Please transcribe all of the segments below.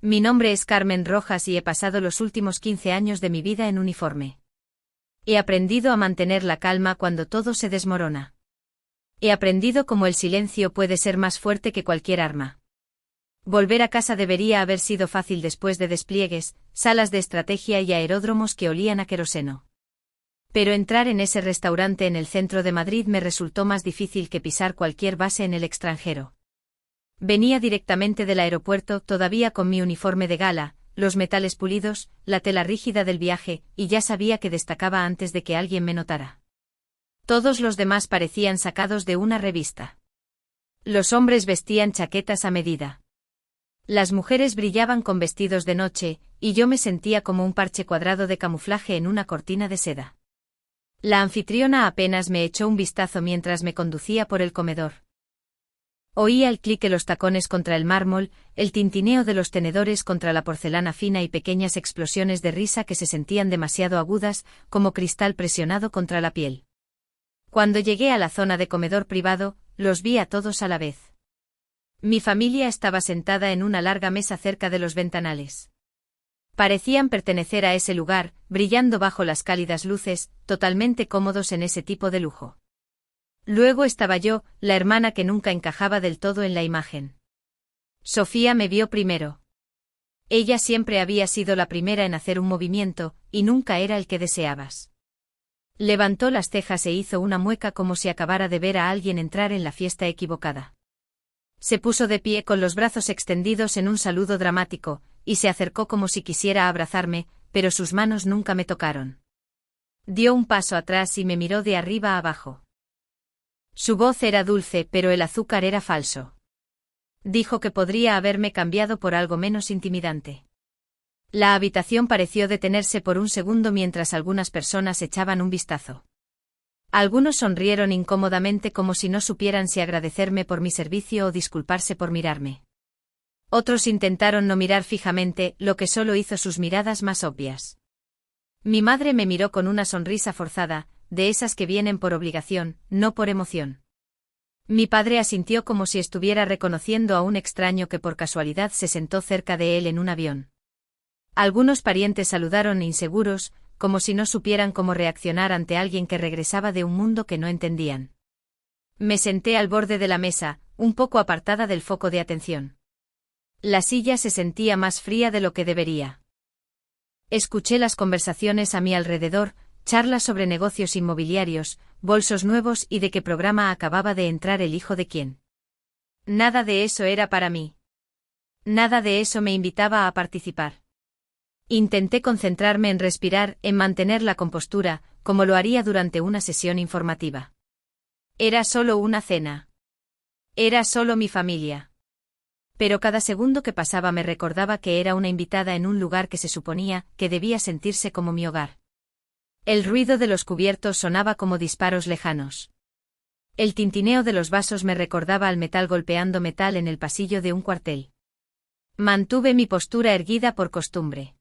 Mi nombre es Carmen Rojas y he pasado los últimos 15 años de mi vida en uniforme. He aprendido a mantener la calma cuando todo se desmorona. He aprendido cómo el silencio puede ser más fuerte que cualquier arma. Volver a casa debería haber sido fácil después de despliegues, salas de estrategia y aeródromos que olían a queroseno. Pero entrar en ese restaurante en el centro de Madrid me resultó más difícil que pisar cualquier base en el extranjero. Venía directamente del aeropuerto, todavía con mi uniforme de gala, los metales pulidos, la tela rígida del viaje, y ya sabía que destacaba antes de que alguien me notara. Todos los demás parecían sacados de una revista. Los hombres vestían chaquetas a medida. Las mujeres brillaban con vestidos de noche, y yo me sentía como un parche cuadrado de camuflaje en una cortina de seda. La anfitriona apenas me echó un vistazo mientras me conducía por el comedor. Oía el clic de los tacones contra el mármol, el tintineo de los tenedores contra la porcelana fina y pequeñas explosiones de risa que se sentían demasiado agudas, como cristal presionado contra la piel. Cuando llegué a la zona de comedor privado, los vi a todos a la vez. Mi familia estaba sentada en una larga mesa cerca de los ventanales. Parecían pertenecer a ese lugar, brillando bajo las cálidas luces, totalmente cómodos en ese tipo de lujo. Luego estaba yo, la hermana que nunca encajaba del todo en la imagen. Sofía me vio primero. Ella siempre había sido la primera en hacer un movimiento, y nunca era el que deseabas. Levantó las cejas e hizo una mueca como si acabara de ver a alguien entrar en la fiesta equivocada. Se puso de pie con los brazos extendidos en un saludo dramático, y se acercó como si quisiera abrazarme, pero sus manos nunca me tocaron. Dio un paso atrás y me miró de arriba a abajo. Su voz era dulce, pero el azúcar era falso. Dijo que podría haberme cambiado por algo menos intimidante. La habitación pareció detenerse por un segundo mientras algunas personas echaban un vistazo. Algunos sonrieron incómodamente como si no supieran si agradecerme por mi servicio o disculparse por mirarme. Otros intentaron no mirar fijamente, lo que solo hizo sus miradas más obvias. Mi madre me miró con una sonrisa forzada, de esas que vienen por obligación, no por emoción. Mi padre asintió como si estuviera reconociendo a un extraño que por casualidad se sentó cerca de él en un avión. Algunos parientes saludaron inseguros, como si no supieran cómo reaccionar ante alguien que regresaba de un mundo que no entendían. Me senté al borde de la mesa, un poco apartada del foco de atención. La silla se sentía más fría de lo que debería. Escuché las conversaciones a mi alrededor, charlas sobre negocios inmobiliarios, bolsos nuevos y de qué programa acababa de entrar el hijo de quién. Nada de eso era para mí. Nada de eso me invitaba a participar. Intenté concentrarme en respirar, en mantener la compostura, como lo haría durante una sesión informativa. Era solo una cena. Era solo mi familia. Pero cada segundo que pasaba me recordaba que era una invitada en un lugar que se suponía que debía sentirse como mi hogar. El ruido de los cubiertos sonaba como disparos lejanos. El tintineo de los vasos me recordaba al metal golpeando metal en el pasillo de un cuartel. Mantuve mi postura erguida por costumbre.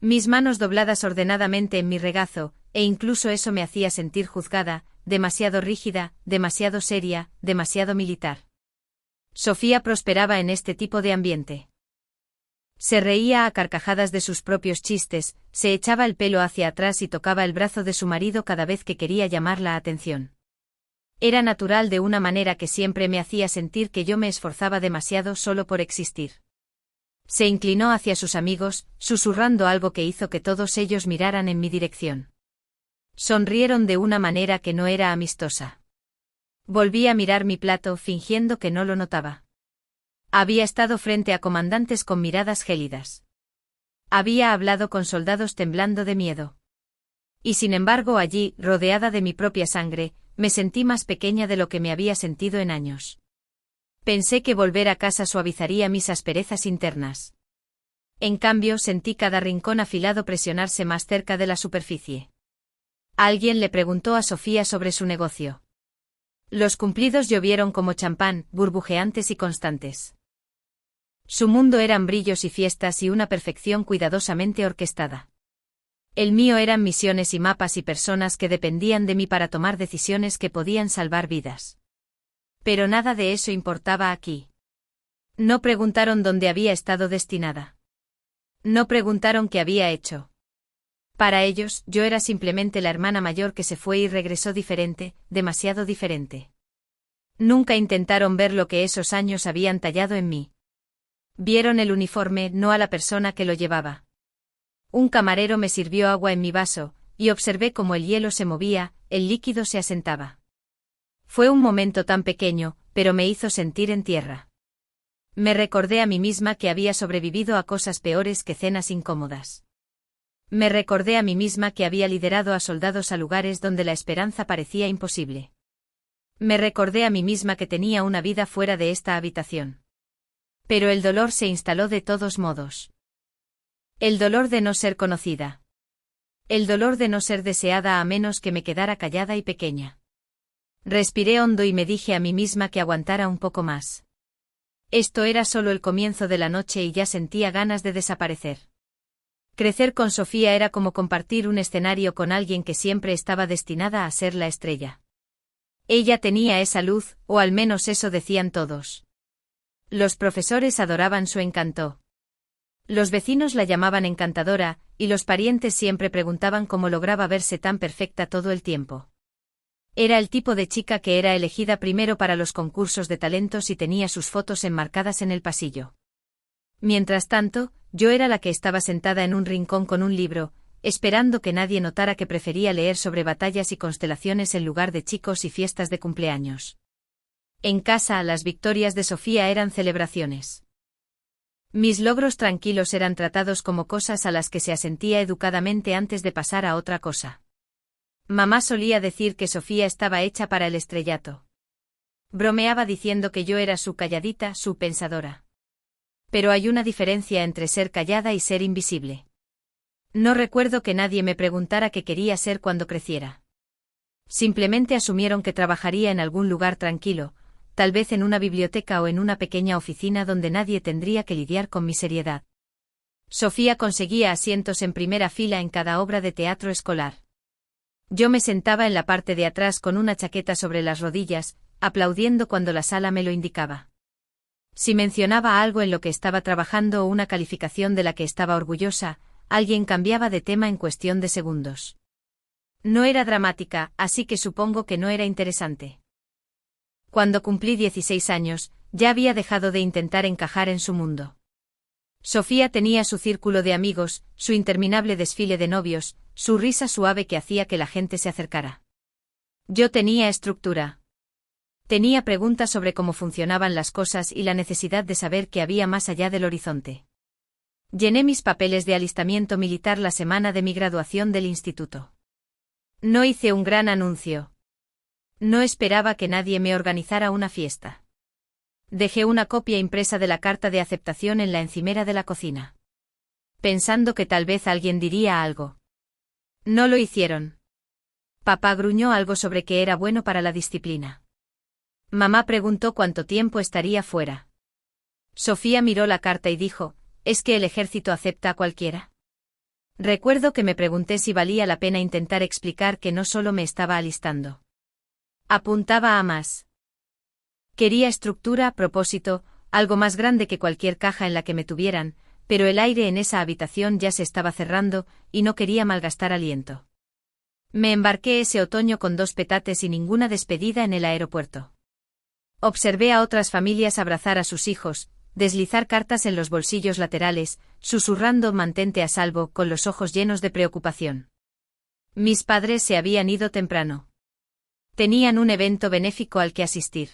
Mis manos dobladas ordenadamente en mi regazo, e incluso eso me hacía sentir juzgada, demasiado rígida, demasiado seria, demasiado militar. Sofía prosperaba en este tipo de ambiente. Se reía a carcajadas de sus propios chistes, se echaba el pelo hacia atrás y tocaba el brazo de su marido cada vez que quería llamar la atención. Era natural de una manera que siempre me hacía sentir que yo me esforzaba demasiado solo por existir. Se inclinó hacia sus amigos, susurrando algo que hizo que todos ellos miraran en mi dirección. Sonrieron de una manera que no era amistosa. Volví a mirar mi plato fingiendo que no lo notaba. Había estado frente a comandantes con miradas gélidas. Había hablado con soldados temblando de miedo. Y sin embargo allí, rodeada de mi propia sangre, me sentí más pequeña de lo que me había sentido en años. Pensé que volver a casa suavizaría mis asperezas internas. En cambio sentí cada rincón afilado presionarse más cerca de la superficie. Alguien le preguntó a Sofía sobre su negocio. Los cumplidos llovieron como champán, burbujeantes y constantes. Su mundo eran brillos y fiestas y una perfección cuidadosamente orquestada. El mío eran misiones y mapas y personas que dependían de mí para tomar decisiones que podían salvar vidas. Pero nada de eso importaba aquí. No preguntaron dónde había estado destinada. No preguntaron qué había hecho. Para ellos, yo era simplemente la hermana mayor que se fue y regresó diferente, demasiado diferente. Nunca intentaron ver lo que esos años habían tallado en mí. Vieron el uniforme, no a la persona que lo llevaba. Un camarero me sirvió agua en mi vaso, y observé cómo el hielo se movía, el líquido se asentaba. Fue un momento tan pequeño, pero me hizo sentir en tierra. Me recordé a mí misma que había sobrevivido a cosas peores que cenas incómodas. Me recordé a mí misma que había liderado a soldados a lugares donde la esperanza parecía imposible. Me recordé a mí misma que tenía una vida fuera de esta habitación. Pero el dolor se instaló de todos modos. El dolor de no ser conocida. El dolor de no ser deseada a menos que me quedara callada y pequeña. Respiré hondo y me dije a mí misma que aguantara un poco más. Esto era solo el comienzo de la noche y ya sentía ganas de desaparecer. Crecer con Sofía era como compartir un escenario con alguien que siempre estaba destinada a ser la estrella. Ella tenía esa luz, o al menos eso decían todos. Los profesores adoraban su encanto. Los vecinos la llamaban encantadora, y los parientes siempre preguntaban cómo lograba verse tan perfecta todo el tiempo. Era el tipo de chica que era elegida primero para los concursos de talentos y tenía sus fotos enmarcadas en el pasillo. Mientras tanto, yo era la que estaba sentada en un rincón con un libro, esperando que nadie notara que prefería leer sobre batallas y constelaciones en lugar de chicos y fiestas de cumpleaños. En casa, las victorias de Sofía eran celebraciones. Mis logros tranquilos eran tratados como cosas a las que se asentía educadamente antes de pasar a otra cosa. Mamá solía decir que Sofía estaba hecha para el estrellato. Bromeaba diciendo que yo era su calladita, su pensadora. Pero hay una diferencia entre ser callada y ser invisible. No recuerdo que nadie me preguntara qué quería ser cuando creciera. Simplemente asumieron que trabajaría en algún lugar tranquilo, tal vez en una biblioteca o en una pequeña oficina donde nadie tendría que lidiar con mi seriedad. Sofía conseguía asientos en primera fila en cada obra de teatro escolar. Yo me sentaba en la parte de atrás con una chaqueta sobre las rodillas, aplaudiendo cuando la sala me lo indicaba. Si mencionaba algo en lo que estaba trabajando o una calificación de la que estaba orgullosa, alguien cambiaba de tema en cuestión de segundos. No era dramática, así que supongo que no era interesante. Cuando cumplí 16 años, ya había dejado de intentar encajar en su mundo. Sofía tenía su círculo de amigos, su interminable desfile de novios, su risa suave que hacía que la gente se acercara. Yo tenía estructura. Tenía preguntas sobre cómo funcionaban las cosas y la necesidad de saber qué había más allá del horizonte. Llené mis papeles de alistamiento militar la semana de mi graduación del instituto. No hice un gran anuncio. No esperaba que nadie me organizara una fiesta. Dejé una copia impresa de la carta de aceptación en la encimera de la cocina. Pensando que tal vez alguien diría algo. No lo hicieron. Papá gruñó algo sobre que era bueno para la disciplina. Mamá preguntó cuánto tiempo estaría fuera. Sofía miró la carta y dijo, ¿es que el ejército acepta a cualquiera? Recuerdo que me pregunté si valía la pena intentar explicar que no solo me estaba alistando. Apuntaba a más. Quería estructura, propósito, algo más grande que cualquier caja en la que me tuvieran, pero el aire en esa habitación ya se estaba cerrando, y no quería malgastar aliento. Me embarqué ese otoño con 2 petates y ninguna despedida en el aeropuerto. Observé a otras familias abrazar a sus hijos, deslizar cartas en los bolsillos laterales, susurrando «mantente a salvo» con los ojos llenos de preocupación. Mis padres se habían ido temprano. Tenían un evento benéfico al que asistir.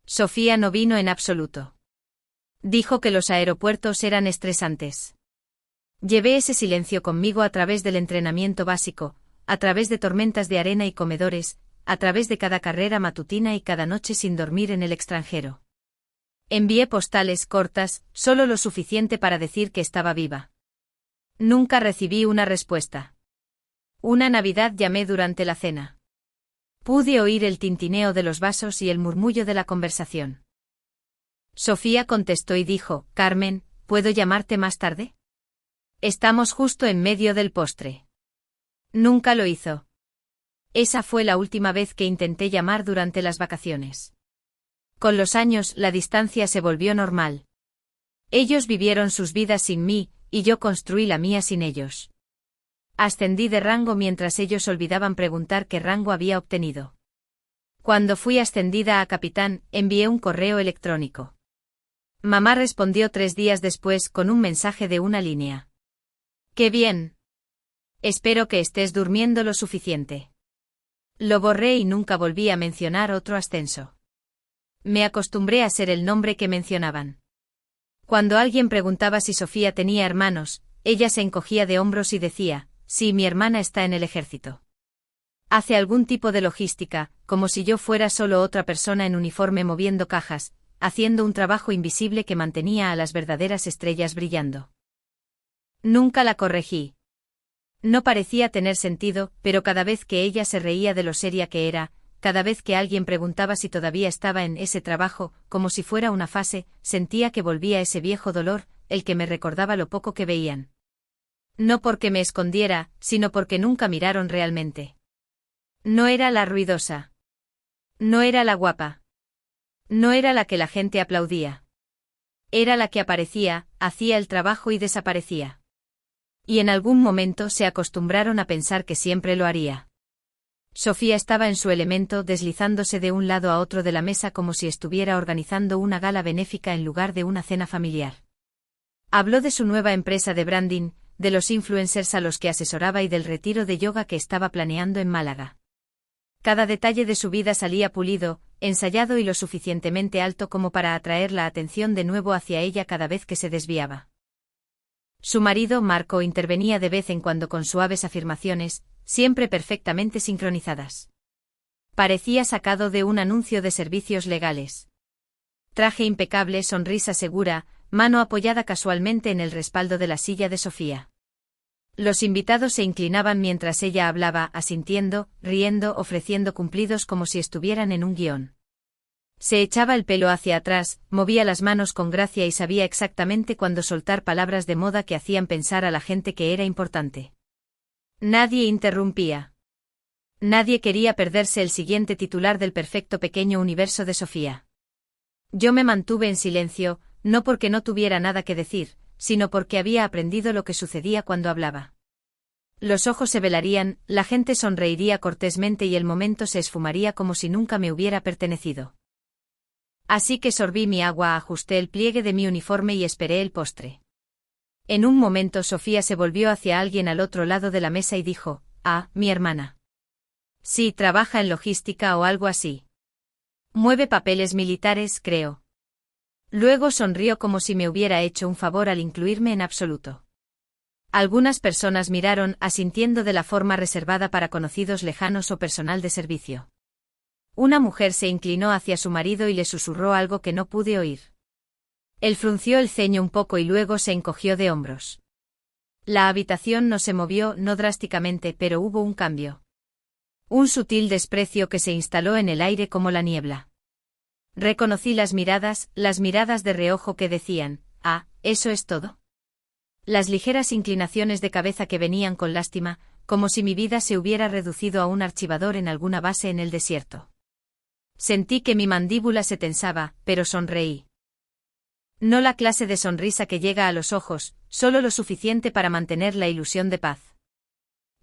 Sofía no vino en absoluto. Dijo que los aeropuertos eran estresantes. Llevé ese silencio conmigo a través del entrenamiento básico, a través de tormentas de arena y comedores, a través de cada carrera matutina y cada noche sin dormir en el extranjero. Envié postales cortas, solo lo suficiente para decir que estaba viva. Nunca recibí una respuesta. Una Navidad llamé durante la cena. Pude oír el tintineo de los vasos y el murmullo de la conversación. Sofía contestó y dijo, «Carmen, ¿puedo llamarte más tarde? Estamos justo en medio del postre». Nunca lo hizo. Esa fue la última vez que intenté llamar durante las vacaciones. Con los años, la distancia se volvió normal. Ellos vivieron sus vidas sin mí, y yo construí la mía sin ellos. Ascendí de rango mientras ellos olvidaban preguntar qué rango había obtenido. Cuando fui ascendida a capitán, envié un correo electrónico. Mamá respondió 3 días después con un mensaje de una línea. ¡Qué bien! Espero que estés durmiendo lo suficiente. Lo borré y nunca volví a mencionar otro ascenso. Me acostumbré a ser el nombre que mencionaban. Cuando alguien preguntaba si Sofía tenía hermanos, ella se encogía de hombros y decía, sí, mi hermana está en el ejército. Hace algún tipo de logística, como si yo fuera solo otra persona en uniforme moviendo cajas, haciendo un trabajo invisible que mantenía a las verdaderas estrellas brillando. Nunca la corregí. No parecía tener sentido, pero cada vez que ella se reía de lo seria que era, cada vez que alguien preguntaba si todavía estaba en ese trabajo, como si fuera una fase, sentía que volvía ese viejo dolor, el que me recordaba lo poco que veían. No porque me escondiera, sino porque nunca miraron realmente. No era la ruidosa. No era la guapa. No era la que la gente aplaudía. Era la que aparecía, hacía el trabajo y desaparecía. Y en algún momento se acostumbraron a pensar que siempre lo haría. Sofía estaba en su elemento, deslizándose de un lado a otro de la mesa como si estuviera organizando una gala benéfica en lugar de una cena familiar. Habló de su nueva empresa de branding, de los influencers a los que asesoraba y del retiro de yoga que estaba planeando en Málaga. Cada detalle de su vida salía pulido, ensayado y lo suficientemente alto como para atraer la atención de nuevo hacia ella cada vez que se desviaba. Su marido, Marco, intervenía de vez en cuando con suaves afirmaciones, siempre perfectamente sincronizadas. Parecía sacado de un anuncio de servicios legales. Traje impecable, sonrisa segura, mano apoyada casualmente en el respaldo de la silla de Sofía. Los invitados se inclinaban mientras ella hablaba, asintiendo, riendo, ofreciendo cumplidos como si estuvieran en un guión. Se echaba el pelo hacia atrás, movía las manos con gracia y sabía exactamente cuándo soltar palabras de moda que hacían pensar a la gente que era importante. Nadie interrumpía. Nadie quería perderse el siguiente titular del perfecto pequeño universo de Sofía. Yo me mantuve en silencio, no porque no tuviera nada que decir, sino porque había aprendido lo que sucedía cuando hablaba. Los ojos se velarían, la gente sonreiría cortésmente y el momento se esfumaría como si nunca me hubiera pertenecido. Así que sorbí mi agua, ajusté el pliegue de mi uniforme y esperé el postre. En un momento Sofía se volvió hacia alguien al otro lado de la mesa y dijo, «Ah, mi hermana. Sí, trabaja en logística o algo así. Mueve papeles militares, creo». Luego sonrió como si me hubiera hecho un favor al incluirme en absoluto. Algunas personas miraron, asintiendo de la forma reservada para conocidos lejanos o personal de servicio. Una mujer se inclinó hacia su marido y le susurró algo que no pude oír. Él frunció el ceño un poco y luego se encogió de hombros. La habitación no se movió, no drásticamente, pero hubo un cambio. Un sutil desprecio que se instaló en el aire como la niebla. Reconocí las miradas de reojo que decían, «Ah, ¿eso es todo?». Las ligeras inclinaciones de cabeza que venían con lástima, como si mi vida se hubiera reducido a un archivador en alguna base en el desierto. Sentí que mi mandíbula se tensaba, pero sonreí. No la clase de sonrisa que llega a los ojos, solo lo suficiente para mantener la ilusión de paz.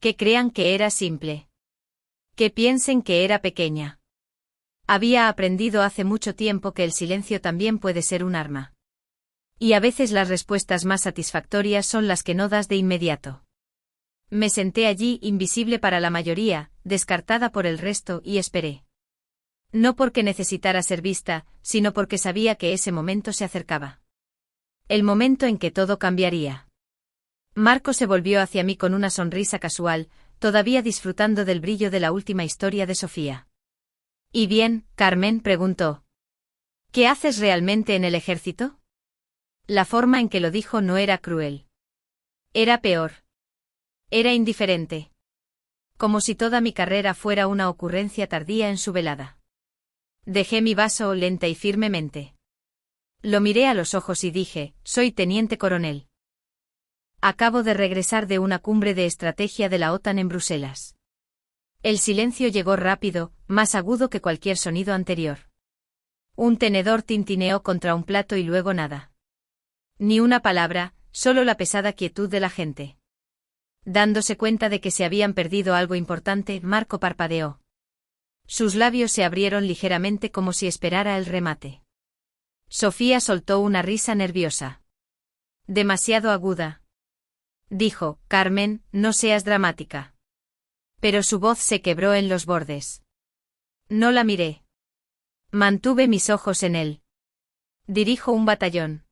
Que crean que era simple. Que piensen que era pequeña. Había aprendido hace mucho tiempo que el silencio también puede ser un arma. Y a veces las respuestas más satisfactorias son las que no das de inmediato. Me senté allí, invisible para la mayoría, descartada por el resto, y esperé. No porque necesitara ser vista, sino porque sabía que ese momento se acercaba. El momento en que todo cambiaría. Marco se volvió hacia mí con una sonrisa casual, todavía disfrutando del brillo de la última historia de Sofía. «¿Y bien, Carmen?», preguntó. «¿Qué haces realmente en el ejército?». La forma en que lo dijo no era cruel. Era peor. Era indiferente. Como si toda mi carrera fuera una ocurrencia tardía en su velada. Dejé mi vaso lenta y firmemente. Lo miré a los ojos y dije, «Soy teniente coronel. Acabo de regresar de una cumbre de estrategia de la OTAN en Bruselas». El silencio llegó rápido, más agudo que cualquier sonido anterior. Un tenedor tintineó contra un plato y luego nada. Ni una palabra, solo la pesada quietud de la gente. Dándose cuenta de que se habían perdido algo importante, Marco parpadeó. Sus labios se abrieron ligeramente como si esperara el remate. Sofía soltó una risa nerviosa. Demasiado aguda. Dijo, Carmen, no seas dramática. Pero su voz se quebró en los bordes. No la miré. Mantuve mis ojos en él. Dirijo un batallón.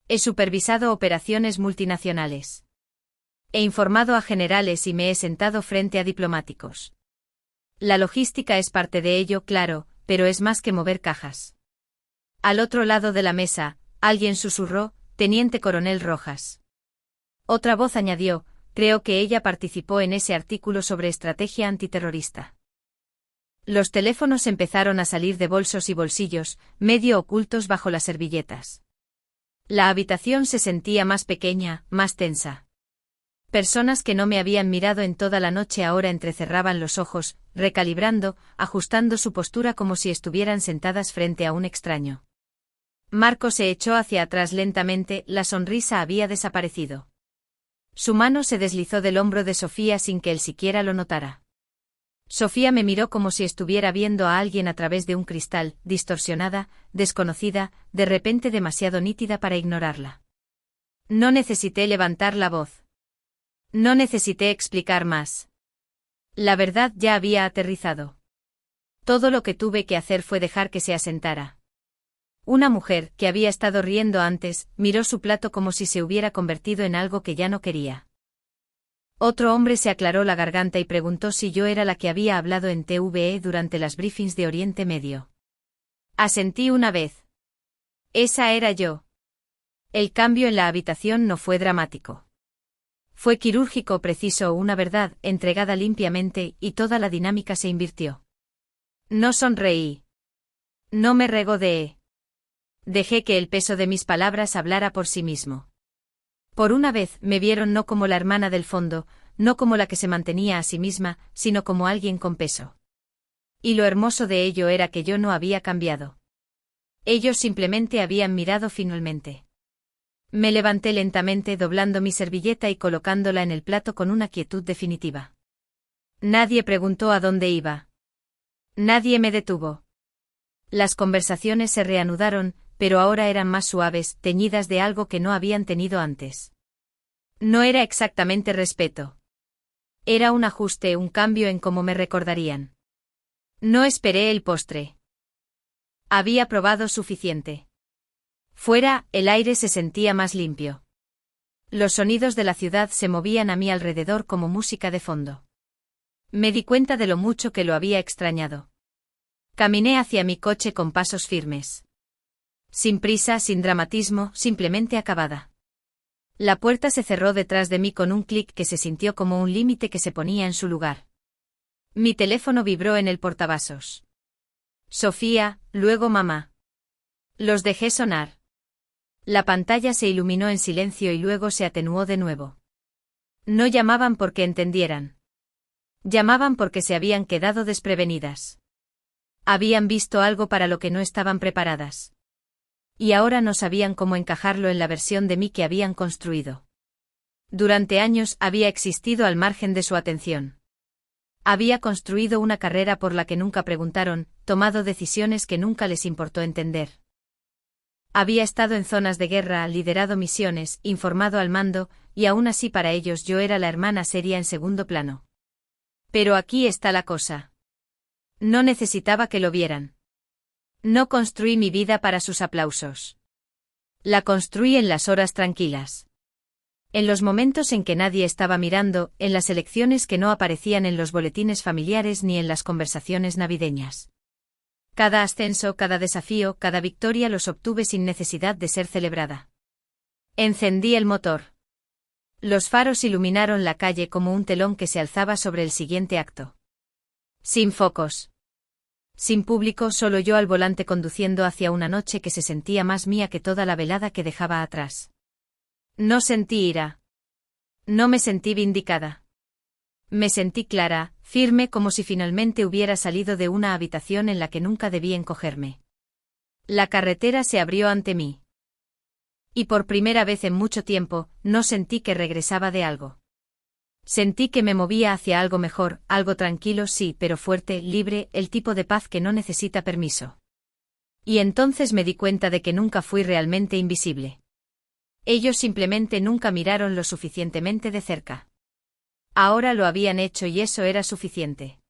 He supervisado operaciones multinacionales. He informado a generales y me he sentado frente a diplomáticos. La logística es parte de ello, claro, pero es más que mover cajas. Al otro lado de la mesa, alguien susurró, Teniente Coronel Rojas. Otra voz añadió, creo que ella participó en ese artículo sobre estrategia antiterrorista. Los teléfonos empezaron a salir de bolsos y bolsillos, medio ocultos bajo las servilletas. La habitación se sentía más pequeña, más tensa. Personas que no me habían mirado en toda la noche ahora entrecerraban los ojos, recalibrando, ajustando su postura como si estuvieran sentadas frente a un extraño. Marco se echó hacia atrás lentamente, la sonrisa había desaparecido. Su mano se deslizó del hombro de Sofía sin que él siquiera lo notara. Sofía me miró como si estuviera viendo a alguien a través de un cristal, distorsionada, desconocida, de repente demasiado nítida para ignorarla. No necesité levantar la voz. No necesité explicar más. La verdad ya había aterrizado. Todo lo que tuve que hacer fue dejar que se asentara. Una mujer, que había estado riendo antes, miró su plato como si se hubiera convertido en algo que ya no quería. Otro hombre se aclaró la garganta y preguntó si yo era la que había hablado en TVE durante las briefings de Oriente Medio. Asentí una vez. Esa era yo. El cambio en la habitación no fue dramático. Fue quirúrgico, preciso, una verdad, entregada limpiamente, y toda la dinámica se invirtió. No sonreí. No me regodeé. Dejé que el peso de mis palabras hablara por sí mismo. Por una vez me vieron no como la hermana del fondo, no como la que se mantenía a sí misma, sino como alguien con peso. Y lo hermoso de ello era que yo no había cambiado. Ellos simplemente habían mirado finalmente. Me levanté lentamente doblando mi servilleta y colocándola en el plato con una quietud definitiva. Nadie preguntó a dónde iba. Nadie me detuvo. Las conversaciones se reanudaron, pero ahora eran más suaves, teñidas de algo que no habían tenido antes. No era exactamente respeto. Era un ajuste, un cambio en cómo me recordarían. No esperé el postre. Había probado suficiente. Fuera, el aire se sentía más limpio. Los sonidos de la ciudad se movían a mi alrededor como música de fondo. Me di cuenta de lo mucho que lo había extrañado. Caminé hacia mi coche con pasos firmes. Sin prisa, sin dramatismo, simplemente acabada. La puerta se cerró detrás de mí con un clic que se sintió como un límite que se ponía en su lugar. Mi teléfono vibró en el portavasos. Sofía, luego mamá. Los dejé sonar. La pantalla se iluminó en silencio y luego se atenuó de nuevo. No llamaban porque entendieran. Llamaban porque se habían quedado desprevenidas. Habían visto algo para lo que no estaban preparadas. Y ahora no sabían cómo encajarlo en la versión de mí que habían construido. Durante años había existido al margen de su atención. Había construido una carrera por la que nunca preguntaron, tomado decisiones que nunca les importó entender. Había estado en zonas de guerra, liderado misiones, informado al mando, y aún así para ellos yo era la hermana seria en segundo plano. Pero aquí está la cosa. No necesitaba que lo vieran. No construí mi vida para sus aplausos. La construí en las horas tranquilas. En los momentos en que nadie estaba mirando, en las elecciones que no aparecían en los boletines familiares ni en las conversaciones navideñas. Cada ascenso, cada desafío, cada victoria los obtuve sin necesidad de ser celebrada. Encendí el motor. Los faros iluminaron la calle como un telón que se alzaba sobre el siguiente acto. Sin focos. Sin público, solo yo al volante conduciendo hacia una noche que se sentía más mía que toda la velada que dejaba atrás. No sentí ira. No me sentí vindicada. Me sentí clara, firme como si finalmente hubiera salido de una habitación en la que nunca debí encogerme. La carretera se abrió ante mí. Y por primera vez en mucho tiempo, no sentí que regresaba de algo. Sentí que me movía hacia algo mejor, algo tranquilo sí, pero fuerte, libre, el tipo de paz que no necesita permiso. Y entonces me di cuenta de que nunca fui realmente invisible. Ellos simplemente nunca miraron lo suficientemente de cerca. Ahora lo habían hecho y eso era suficiente.